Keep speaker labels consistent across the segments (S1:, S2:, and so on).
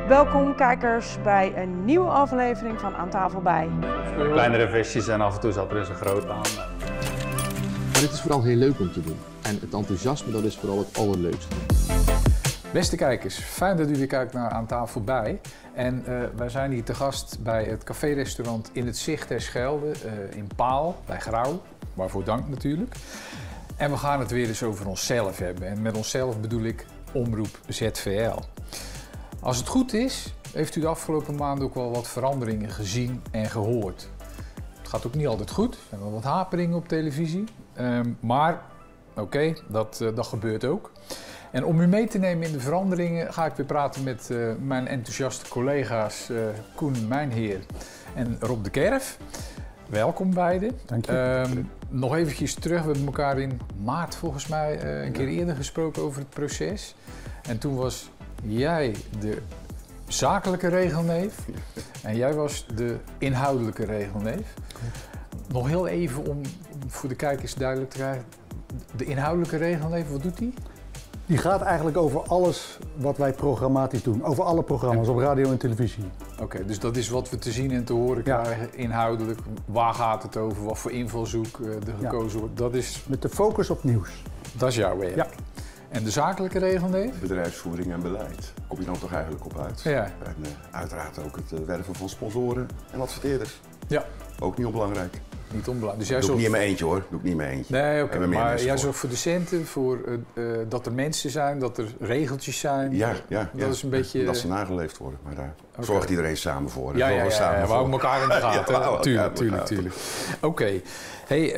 S1: Welkom kijkers bij een nieuwe aflevering van Aan Tafel Bij.
S2: Kleinere visjes en af en toe zat er eens een groot aan.
S3: Maar het is vooral heel leuk om te doen. En het enthousiasme, dat is vooral het allerleukste.
S4: Beste kijkers, fijn dat u weer kijkt naar Aan Tafel Bij. En wij zijn hier te gast bij het café-restaurant In het Zicht ter Schelde in Paal, bij Grauw. Waarvoor dank natuurlijk. En we gaan het weer eens over onszelf hebben. En met onszelf bedoel ik Omroep ZVL. Als het goed is, heeft u de afgelopen maanden ook wel wat veranderingen gezien en gehoord. Het gaat ook niet altijd goed, er zijn wel wat haperingen op televisie. Maar oké, dat gebeurt ook. En om u mee te nemen in de veranderingen ga ik weer praten met mijn enthousiaste collega's Koen Mijnheer en Rob de Kerf. Welkom beiden.
S5: Dank je.
S4: Nog eventjes terug, we hebben elkaar in maart volgens mij een keer eerder gesproken over het proces. En toen was jij de zakelijke regelneef en jij was de inhoudelijke regelneef. Nog heel even om voor de kijkers duidelijk te krijgen, de inhoudelijke regelneef, wat doet die?
S5: Die gaat eigenlijk over alles wat wij programmatisch doen. Over alle programma's op radio en televisie.
S4: Oké, dus dat is wat we te zien en te horen krijgen, inhoudelijk. Waar gaat het over? Wat voor invalshoek er gekozen wordt? Dat is...
S5: Met de focus op nieuws.
S4: Dat is jouw werk. Ja. En de zakelijke regelneef?
S6: Bedrijfsvoering en beleid. Kom je dan toch eigenlijk op uit.
S4: Ja.
S6: En uiteraard ook het werven van sponsoren en adverteerders.
S4: Ja.
S6: Ook niet onbelangrijk.
S4: Niet onbelangrijk. Dus jij
S6: doe ik niet in mijn eentje hoor. Doe ik niet in mijn eentje.
S4: Nee, oké. Maar jij zorgt voor de centen, voor dat er mensen zijn, dat er regeltjes zijn.
S6: Ja.
S4: Dat is een beetje...
S6: Dat ze nageleefd worden. Maar daar zorgt iedereen samen voor.
S4: Ja, we houden elkaar in de gaten. Tuurlijk. Oké. Hey,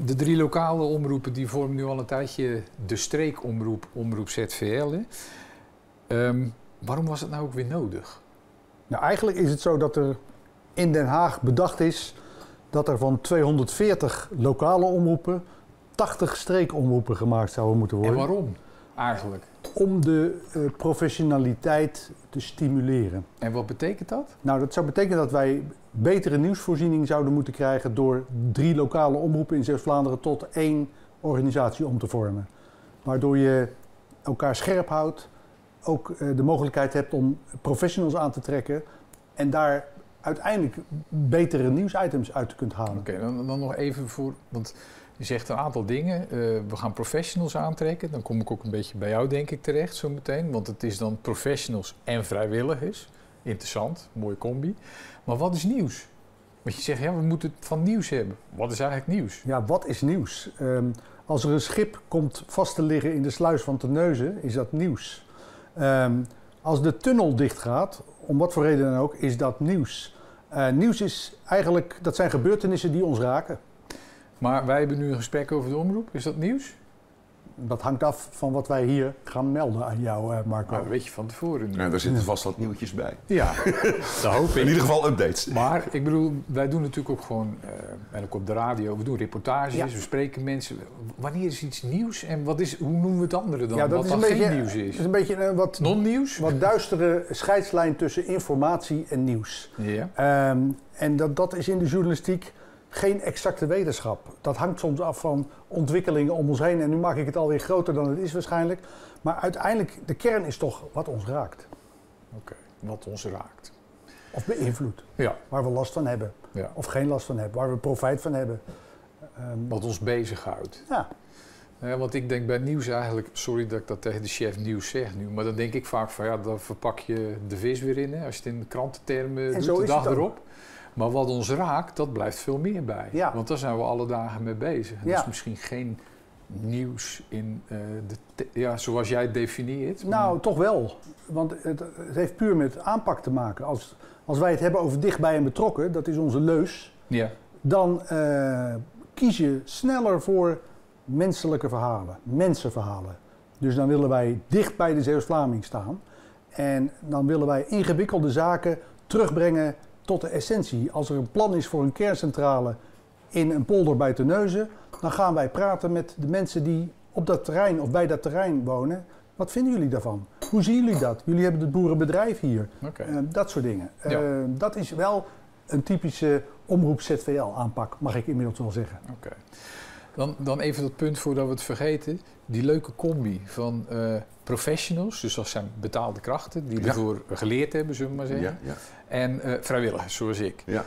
S4: de 3 lokale omroepen die vormen nu al een tijdje de streekomroep, Omroep ZVL. Waarom was het nou ook weer nodig?
S5: Nou, eigenlijk is het zo dat er in Den Haag bedacht is dat er van 240 lokale omroepen 80 streekomroepen gemaakt zouden moeten worden.
S4: En waarom eigenlijk?
S5: Om de professionaliteit te stimuleren.
S4: En wat betekent dat?
S5: Nou, dat zou betekenen dat wij betere nieuwsvoorziening zouden moeten krijgen door 3 lokale omroepen in Zeeuws-Vlaanderen tot 1 organisatie om te vormen. Waardoor je elkaar scherp houdt, ook de mogelijkheid hebt om professionals aan te trekken en daar uiteindelijk betere nieuwsitems uit kunt halen.
S4: Oké, dan nog even voor, want je zegt een aantal dingen. We gaan professionals aantrekken. Dan kom ik ook een beetje bij jou denk ik terecht zo meteen. Want het is dan professionals en vrijwilligers. Interessant, mooie combi. Maar wat is nieuws? Want je zegt, ja, we moeten het van nieuws hebben. Wat is eigenlijk nieuws?
S5: Ja, wat is nieuws? Als er een schip komt vast te liggen in de sluis van Terneuzen, is dat nieuws. Als de tunnel dicht gaat, om wat voor reden dan ook, is dat nieuws. Nieuws is eigenlijk, dat zijn gebeurtenissen die ons raken.
S4: Maar wij hebben nu een gesprek over de omroep. Is dat nieuws?
S5: Dat hangt af van wat wij hier gaan melden aan jou, Marco.
S4: Nou, dat weet je van tevoren.
S6: Ja, daar zitten vast wat nieuwtjes bij.
S4: Ja, dat hoop ik.
S6: In ieder geval updates.
S4: Maar ik bedoel, wij doen natuurlijk ook gewoon, en ook op de radio, we doen reportages, we spreken mensen. Wanneer is iets nieuws en hoe noemen we het andere dan?
S5: Ja, dat
S4: wat
S5: is
S4: dan
S5: een beetje,
S4: geen nieuws is?
S5: Het is een beetje wat
S4: non-nieuws?
S5: Wat duistere scheidslijn tussen informatie en nieuws.
S4: Ja.
S5: En dat is in de journalistiek geen exacte wetenschap. Dat hangt soms af van ontwikkelingen om ons heen. En nu maak ik het alweer groter dan het is waarschijnlijk. Maar uiteindelijk, de kern is toch wat ons raakt.
S4: Oké, wat ons raakt.
S5: Of beïnvloedt.
S4: Ja.
S5: Waar we last van hebben.
S4: Ja.
S5: Of geen last van hebben. Waar we profijt van hebben.
S4: Wat ons bezighoudt.
S5: Ja.
S4: Want ik denk bij nieuws eigenlijk, sorry dat ik dat tegen de chef nieuws zeg nu, maar dan denk ik vaak van ja, dan verpak je de vis weer in, hè, als je het in de krantentermen doet, de dag erop. Maar wat ons raakt, dat blijft veel meer bij. Ja. Want daar zijn we alle dagen mee bezig. En dat is misschien geen nieuws in zoals jij het definieert.
S5: Nou, toch wel. Want het heeft puur met aanpak te maken. Als wij het hebben over dichtbij en betrokken, dat is onze leus. Ja. Dan kies je sneller voor menselijke verhalen, mensenverhalen. Dus dan willen wij dicht bij de Zeeuws-Vlaming staan. En dan willen wij ingewikkelde zaken terugbrengen tot de essentie. Als er een plan is voor een kerncentrale in een polder bij Terneuzen, dan gaan wij praten met de mensen die op dat terrein of bij dat terrein wonen. Wat vinden jullie daarvan? Hoe zien jullie dat? Jullie hebben het boerenbedrijf hier. Okay. Dat soort dingen. Ja. Dat is wel een typische omroep ZVL aanpak, mag ik inmiddels wel zeggen.
S4: Okay. Dan even dat punt voordat we het vergeten. Die leuke combi van professionals, dus dat zijn betaalde krachten die ervoor geleerd hebben, zullen we maar zeggen. Ja. En vrijwilligers, zoals ik. Ja.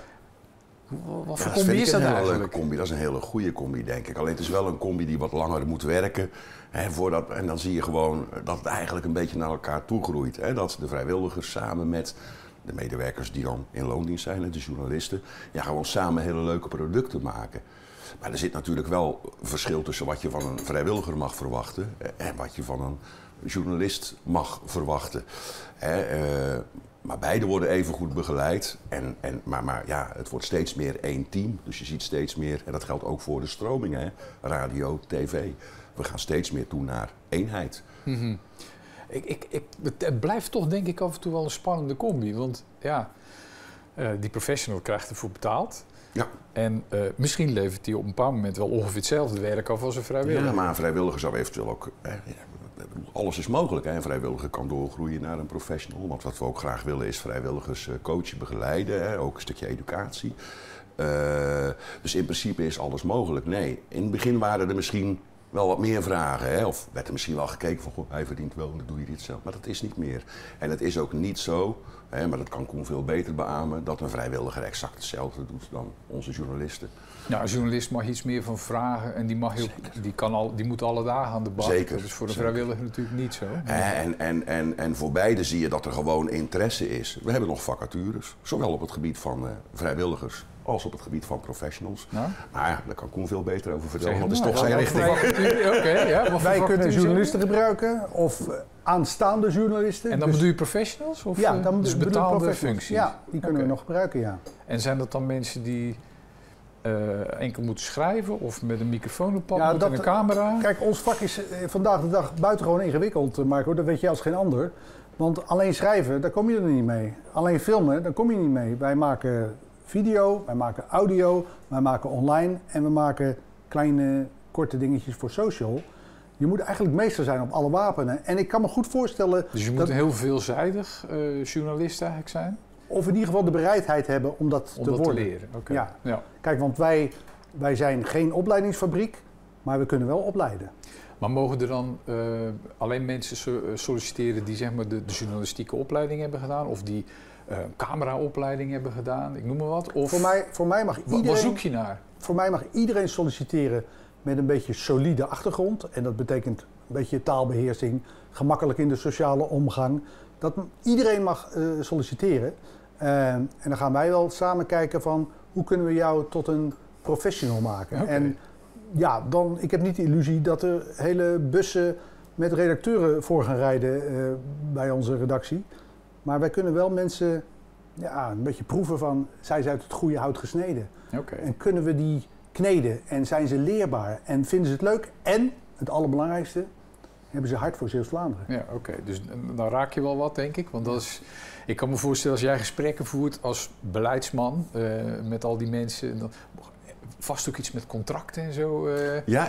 S4: Wat voor combi is dat eigenlijk?
S6: Een leuke combi. Dat is een hele goede combi, denk ik. Alleen het is wel een combi die wat langer moet werken. Hè, en dan zie je gewoon dat het eigenlijk een beetje naar elkaar toe groeit. Hè? Dat de vrijwilligers samen met de medewerkers die dan in loondienst zijn, en de journalisten, gewoon samen hele leuke producten maken. Maar er zit natuurlijk wel verschil tussen wat je van een vrijwilliger mag verwachten en wat je van een journalist mag verwachten. Maar beide worden even goed begeleid. Maar het wordt steeds meer één team. Dus je ziet steeds meer, en dat geldt ook voor de stromingen, radio, tv. We gaan steeds meer toe naar eenheid.
S4: Mm-hmm. Het blijft toch denk ik af en toe wel een spannende combi. Want die professional krijgt ervoor betaald. Ja. En misschien levert hij op een bepaald moment wel ongeveer hetzelfde werk af als een vrijwilliger.
S6: Ja, maar een vrijwilliger zou eventueel ook... alles is mogelijk. Hè? Een vrijwilliger kan doorgroeien naar een professional. Want wat we ook graag willen is vrijwilligers coachen, begeleiden. Hè? Ook een stukje educatie. Dus in principe is alles mogelijk. Nee, in het begin waren er misschien wel wat meer vragen. Hè? Of werd er misschien wel gekeken van, goh, hij verdient wel, dan doe je dit zelf. Maar dat is niet meer. En het is ook niet zo, maar dat kan Koen veel beter beamen, dat een vrijwilliger exact hetzelfde doet dan onze journalisten.
S4: Nou, een journalist mag iets meer van vragen en die moet alle dagen aan de bak.
S6: Zeker.
S4: Dat is voor een vrijwilliger natuurlijk niet zo.
S6: En voor beide zie je dat er gewoon interesse is. We hebben nog vacatures, zowel op het gebied van vrijwilligers als op het gebied van professionals. Ja? Maar daar kan Koen veel beter over vertellen, want dat is toch zijn richting.
S5: Wij kunnen journalisten gebruiken of aanstaande journalisten.
S4: En dan bedoel je professionals? Of,
S5: dan
S4: dus betaalde functies?
S5: Ja, die kunnen we nog gebruiken, ja.
S4: En zijn dat dan mensen die enkel moeten schrijven of met een microfoon op pad en een camera?
S5: Kijk, ons vak is vandaag de dag buitengewoon ingewikkeld, Marco. Dat weet je als geen ander. Want alleen schrijven, daar kom je er niet mee. Alleen filmen, daar kom je niet mee. Wij maken video, wij maken audio, wij maken online en we maken kleine, korte dingetjes voor social. Je moet eigenlijk meester zijn op alle wapenen. En ik kan me goed voorstellen...
S4: Dus je moet een heel veelzijdig journalist eigenlijk zijn?
S5: Of in ieder geval de bereidheid hebben om dat te worden.
S4: Te leren. Okay.
S5: Ja. Kijk, want wij zijn geen opleidingsfabriek, maar we kunnen wel opleiden.
S4: Maar mogen er dan alleen mensen solliciteren die zeg maar de journalistieke opleiding hebben gedaan? Of die cameraopleiding hebben gedaan? Ik noem maar wat. Of
S5: voor mij mag iedereen...
S4: Wat zoek je naar?
S5: Voor mij mag iedereen solliciteren met een beetje solide achtergrond. En dat betekent een beetje taalbeheersing, gemakkelijk in de sociale omgang. Iedereen mag solliciteren. En dan gaan wij wel samen kijken van hoe kunnen we jou tot een professional maken. Okay. En ik heb niet de illusie dat er hele bussen met redacteuren voor gaan rijden bij onze redactie. Maar wij kunnen wel mensen een beetje proeven van, zijn ze uit het goede hout gesneden? Okay. En kunnen we die kneden en zijn ze leerbaar en vinden ze het leuk? En, het allerbelangrijkste, hebben ze hart voor Zeeuws-Vlaanderen.
S4: Ja, oké. Dus dan raak je wel wat, denk ik. Want ik kan me voorstellen, als jij gesprekken voert als beleidsman met al die mensen, dan vast ook iets met contracten en zo.
S6: Ja,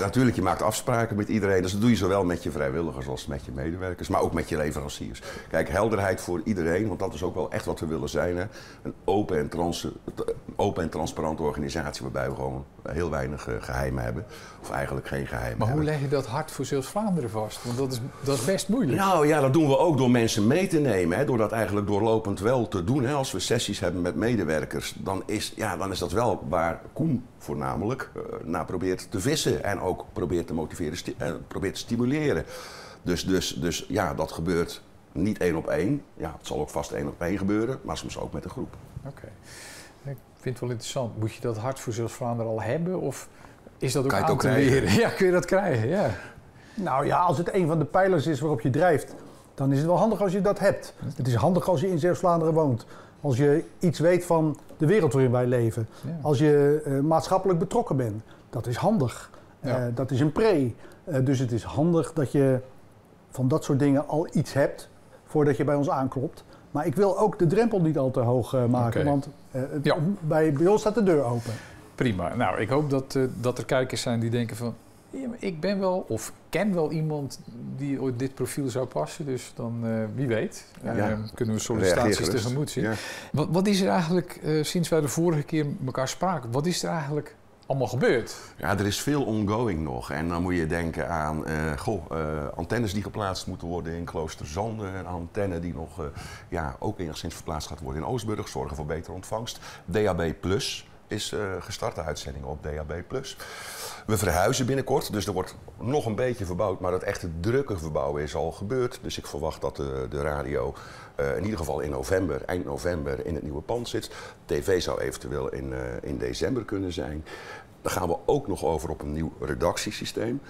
S6: natuurlijk. Je maakt afspraken met iedereen. Dus dat doe je zowel met je vrijwilligers als met je medewerkers, maar ook met je leveranciers. Kijk, helderheid voor iedereen, want dat is ook wel echt wat we willen zijn. Hè? Een open en transparante organisatie waarbij we gewoon heel weinig geheimen hebben. Of eigenlijk geen geheimen hebben.
S4: Maar hoe leg je dat hart voor Zeeuws-Vlaanderen vast? Want dat is best moeilijk.
S6: Nou ja, dat doen we ook door mensen mee te nemen. Hè? Door dat eigenlijk doorlopend wel te doen. Hè? Als we sessies hebben met medewerkers, dan is dat wel waar Koen voornamelijk naar probeert te vissen. En ook probeert te motiveren, probeert te stimuleren. Dus dat gebeurt niet 1 op 1. Ja, het zal ook vast 1 op 1 gebeuren, maar soms ook met een groep.
S4: Oké. Ik vind het wel interessant. Moet je dat hart voor Zeeuws-Vlaanderen al hebben? Of is dat ook aan te leren? Ja, kun je dat krijgen? Ja.
S5: Nou ja, als het een van de pijlers is waarop je drijft, dan is het wel handig als je dat hebt. Het is handig als je in Zeeuws-Vlaanderen woont. Als je iets weet van de wereld waarin wij leven. Ja. Als je maatschappelijk betrokken bent. Dat is handig. Ja. Dat is een pre. Dus het is handig dat je van dat soort dingen al iets hebt voordat je bij ons aanklopt. Maar ik wil ook de drempel niet al te hoog maken. Okay. Want bij ons staat de deur open.
S4: Prima. Nou, ik hoop dat er kijkers zijn die denken van, ja, maar ik ben wel of ken wel iemand die op dit profiel zou passen. Dus dan, wie weet, kunnen we sollicitaties tegemoet zien. Ja. Wat is er eigenlijk, sinds wij de vorige keer elkaar spraken, wat is er eigenlijk allemaal gebeurt.
S6: Ja, er is veel ongoing nog. En dan moet je denken aan antennes die geplaatst moeten worden in Kloosterzande. Een antenne die nog ook enigszins verplaatst gaat worden in Oostburg. Zorgen voor betere ontvangst. DAB+ is gestart, de uitzending op DAB+. We verhuizen binnenkort, dus er wordt nog een beetje verbouwd. Maar het echte drukke verbouwen is al gebeurd. Dus ik verwacht dat de radio in ieder geval in november, eind november, in het nieuwe pand zit. TV zou eventueel in december kunnen zijn. Dan gaan we ook nog over op een nieuw redactiesysteem.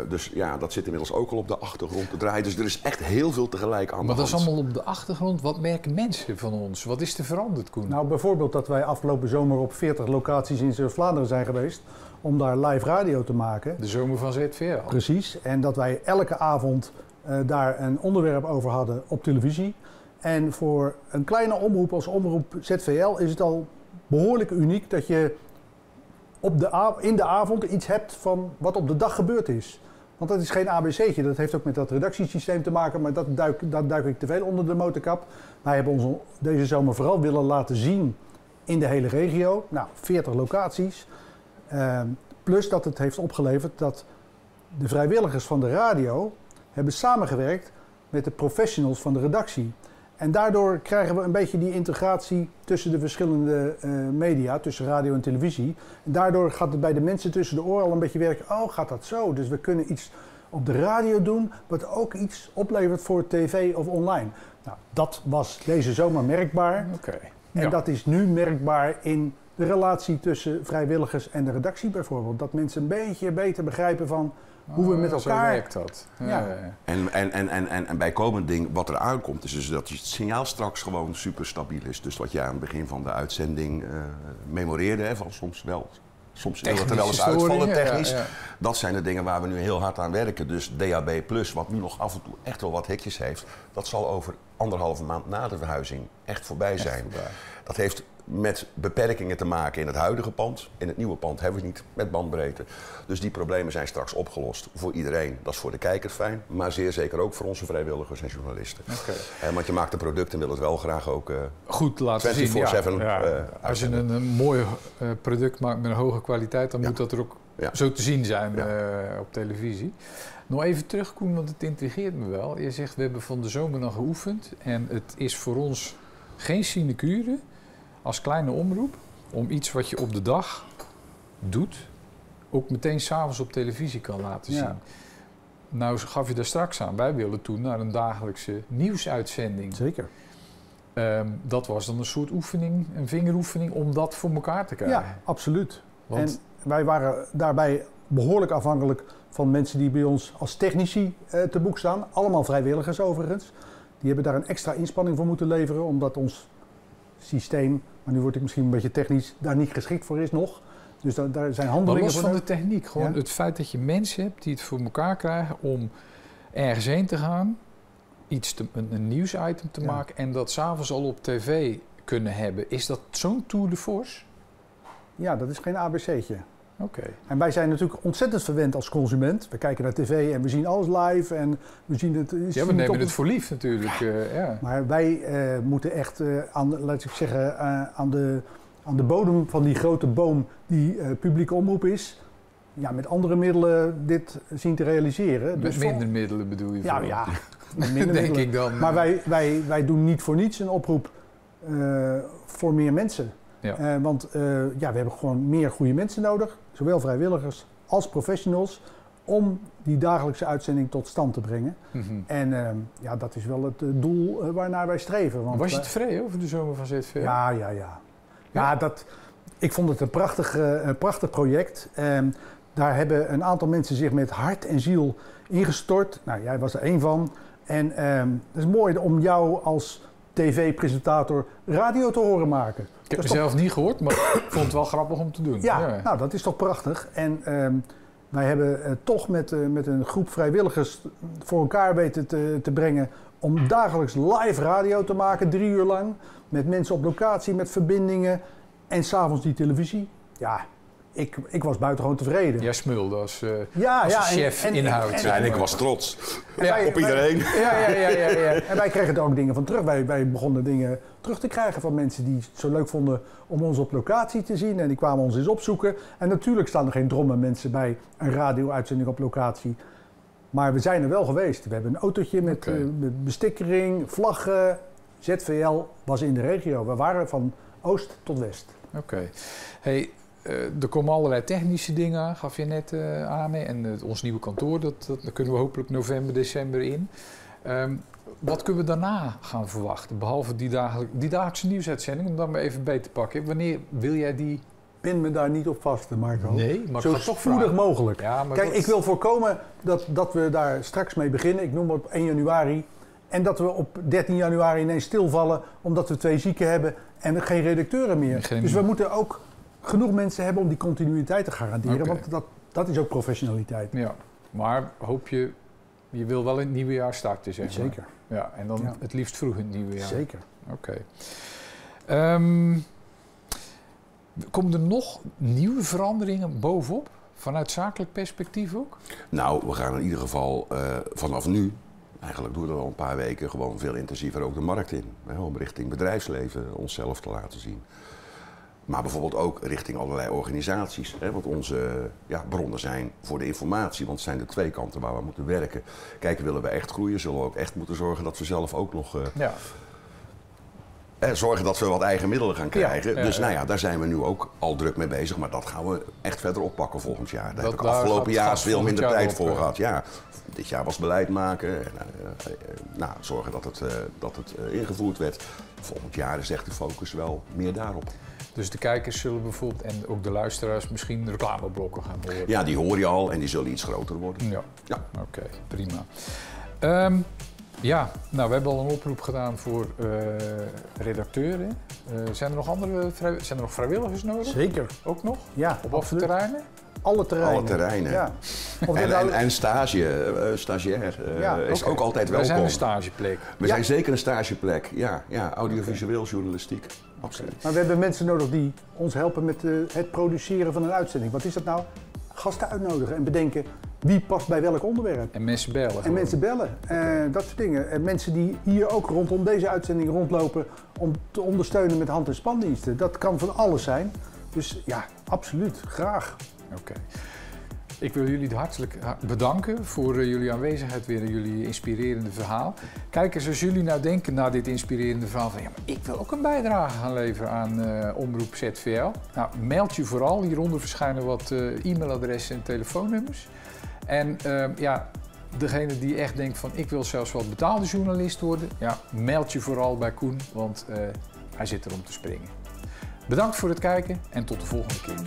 S6: Dus ja, dat zit inmiddels ook al op de achtergrond te draaien. Dus er is echt heel veel tegelijk aan de hand.
S4: Maar dat is allemaal op de achtergrond. Wat merken mensen van ons? Wat is er veranderd, Koen?
S5: Nou, bijvoorbeeld dat wij afgelopen zomer op 40 locaties in Zuid-Vlaanderen zijn geweest om daar live radio te maken.
S4: De zomer van ZVL.
S5: Precies. En dat wij elke avond daar een onderwerp over hadden op televisie. En voor een kleine omroep als omroep ZVL is het al behoorlijk uniek dat je in de avond iets hebt van wat op de dag gebeurd is. Want dat is geen ABC'tje, dat heeft ook met dat redactiesysteem te maken, maar dat duik ik te veel onder de motorkap. Wij hebben ons deze zomer vooral willen laten zien in de hele regio. Nou, 40 locaties. Plus dat het heeft opgeleverd dat de vrijwilligers van de radio hebben samengewerkt met de professionals van de redactie. En daardoor krijgen we een beetje die integratie tussen de verschillende media, tussen radio en televisie. En daardoor gaat het bij de mensen tussen de oren al een beetje werken. Oh, gaat dat zo? Dus we kunnen iets op de radio doen, wat ook iets oplevert voor tv of online. Nou, dat was deze zomer merkbaar.
S4: Okay.
S5: En dat is nu merkbaar in de relatie tussen vrijwilligers en de redactie bijvoorbeeld. Dat mensen een beetje beter begrijpen van hoe we met elkaar...
S4: Zo werkt dat.
S5: Ja.
S6: En bijkomend ding wat er aankomt is dus dat het signaal straks gewoon super stabiel is. Dus wat jij aan het begin van de uitzending memoreerde, van soms wil het er wel eens uitvallen technisch. Ja. Dat zijn de dingen waar we nu heel hard aan werken. Dus DAB+, wat nu nog af en toe echt wel wat hekjes heeft, dat zal over 1,5 maand na de verhuizing echt voorbij zijn. Dat heeft met beperkingen te maken in het huidige pand. In het nieuwe pand hebben we het niet met bandbreedte. Dus die problemen zijn straks opgelost voor iedereen. Dat is voor de kijker fijn, maar zeer zeker ook voor onze vrijwilligers en journalisten. Want je maakt een product en wil het wel graag ook
S4: goed laten zien.
S6: 24/7.
S4: Als je een mooi product maakt met een hoge kwaliteit, dan moet dat er ook zo te zien zijn op televisie. Nog even terug, Koen, want het intrigeert me wel. Je zegt, we hebben van de zomer dan geoefend en het is voor ons geen sinecure als kleine omroep om iets wat je op de dag doet, ook meteen 's avonds op televisie kan laten zien. Nou gaf je daar straks aan, wij willen toen naar een dagelijkse nieuwsuitzending.
S5: Zeker.
S4: Dat was dan een soort oefening, een vingeroefening om dat voor elkaar te krijgen.
S5: Ja, absoluut. Want en wij waren daarbij behoorlijk afhankelijk van mensen die bij ons als technici te boek staan. Allemaal vrijwilligers overigens. Die hebben daar een extra inspanning voor moeten leveren, omdat ons systeem, maar nu word ik misschien een beetje technisch, daar niet geschikt voor is nog. Dus daar zijn handelingen
S4: maar los
S5: voor.
S4: Van de techniek, gewoon het feit dat je mensen hebt die het voor elkaar krijgen om ergens heen te gaan, een nieuwsitem te maken en dat 's avonds al op tv kunnen hebben. Is dat zo'n tour de force?
S5: Ja, dat is geen ABC'tje.
S4: Oké.
S5: En wij zijn natuurlijk ontzettend verwend als consument. We kijken naar tv en we zien alles live en we zien het...
S4: Ja, we nemen het voor lief natuurlijk.
S5: Maar wij moeten echt aan de bodem van die grote boom die publieke omroep is, met andere middelen dit zien te realiseren.
S4: Met minder middelen bedoel je?
S5: Ja, met minder
S4: denk ik dan.
S5: Maar wij doen niet voor niets een oproep voor meer mensen. Ja. Want we hebben gewoon meer goede mensen nodig, zowel vrijwilligers als professionals, om die dagelijkse uitzending tot stand te brengen. Mm-hmm. En dat is wel het doel waarnaar wij streven. Want
S4: was je tevreden over de zomer van ZVL?
S5: Ja, ik vond het een prachtig project. Daar hebben een aantal mensen zich met hart en ziel ingestort. Nou, jij was er één van. En het is mooi om jou als tv-presentator radio te horen maken.
S4: Ik heb het zelf niet gehoord, maar ik vond het wel grappig om te doen.
S5: Ja, nou dat is toch prachtig. En wij hebben toch met een groep vrijwilligers voor elkaar weten te brengen om dagelijks live radio te maken, 3 uur lang. Met mensen op locatie, met verbindingen en 's avonds die televisie. Ja, ik was buitengewoon tevreden.
S4: Jij smulde als
S5: ja,
S4: chef inhoud.
S6: Ja, en ik was trots
S5: Ja,
S6: op iedereen.
S4: Ja.
S5: En wij kregen er ook dingen van terug. Wij begonnen dingen terug te krijgen van mensen die het zo leuk vonden om ons op locatie te zien. En die kwamen ons eens opzoeken. En natuurlijk staan er geen drommen mensen bij een radio-uitzending op locatie. Maar we zijn er wel geweest. We hebben een autootje met bestikkering, vlaggen. ZVL was in de regio. We waren van oost tot west.
S4: Oké. Hey, er komen allerlei technische dingen, gaf je net aan. En ons nieuwe kantoor, daar kunnen we hopelijk november, december in. Wat kunnen we daarna gaan verwachten? Behalve die dagelijkse nieuwsuitzending, om dat maar even bij te pakken. Wanneer wil jij die...
S5: Pin me daar niet op vast, Marco.
S4: Nee, maar
S5: zo spoedig mogelijk.
S4: Ja, maar
S5: kijk, ik wil voorkomen dat we daar straks mee beginnen. Ik noem het op 1 januari. En dat we op 13 januari ineens stilvallen omdat we 2 zieken hebben en geen redacteuren meer. Dus we moeten ook genoeg mensen hebben om die continuïteit te garanderen. Want dat is ook professionaliteit.
S4: Ja, maar hoop je wil wel in het nieuwe jaar starten, zeg maar.
S5: Zeker.
S4: Ja, en dan het liefst vroeg in het nieuwe jaar.
S5: Zeker.
S4: Oké. Komen er nog nieuwe veranderingen bovenop? Vanuit zakelijk perspectief ook?
S6: Nou, we gaan in ieder geval vanaf nu, eigenlijk doen we dat al een paar weken, gewoon veel intensiever ook de markt in. Om richting bedrijfsleven onszelf te laten zien. Maar bijvoorbeeld ook richting allerlei organisaties. Want onze bronnen zijn voor de informatie, want het zijn de 2 kanten waar we moeten werken. Kijk, willen we echt groeien, zullen we ook echt moeten zorgen dat we zelf ook nog... zorgen dat we wat eigen middelen gaan krijgen. Dus daar zijn we nu ook al druk mee bezig. Maar dat gaan we echt verder oppakken volgend jaar. Daar heb ik afgelopen jaar veel minder tijd voor gehad. Ja, dit jaar was beleid maken. Zorgen dat het ingevoerd werd. Volgend jaar is echt de focus wel meer daarop.
S4: Dus de kijkers zullen bijvoorbeeld en ook de luisteraars misschien reclameblokken gaan horen?
S6: Ja, die hoor je al en die zullen iets groter worden.
S4: Ja. Oké, prima. We hebben al een oproep gedaan voor redacteuren. Zijn er nog vrijwilligers nodig?
S5: Zeker.
S4: Ook nog?
S5: Ja,
S4: op welke terreinen?
S5: Alle terreinen.
S6: Alle terreinen.
S5: Ja.
S6: En stagiair is ook altijd welkom.
S4: We zijn een stageplek.
S6: We zijn zeker een stageplek, audiovisueel journalistiek. Absoluut.
S5: Maar we hebben mensen nodig die ons helpen met het produceren van een uitzending. Wat is dat nou? Gasten uitnodigen en bedenken wie past bij welk onderwerp.
S4: En mensen bellen.
S5: En mensen bellen. Dat soort dingen. En mensen die hier ook rondom deze uitzending rondlopen om te ondersteunen met hand- en spandiensten. Dat kan van alles zijn. Dus ja, absoluut. Graag.
S4: Oké. Ik wil jullie hartelijk bedanken voor jullie aanwezigheid weer en jullie inspirerende verhaal. Kijkers, als jullie nou denken na dit inspirerende verhaal van ik wil ook een bijdrage gaan leveren aan Omroep ZVL. Nou, meld je vooral. Hieronder verschijnen wat e-mailadressen en telefoonnummers. En degene die echt denkt van ik wil zelfs wel betaalde journalist worden, meld je vooral bij Koen, want hij zit er om te springen. Bedankt voor het kijken en tot de volgende keer.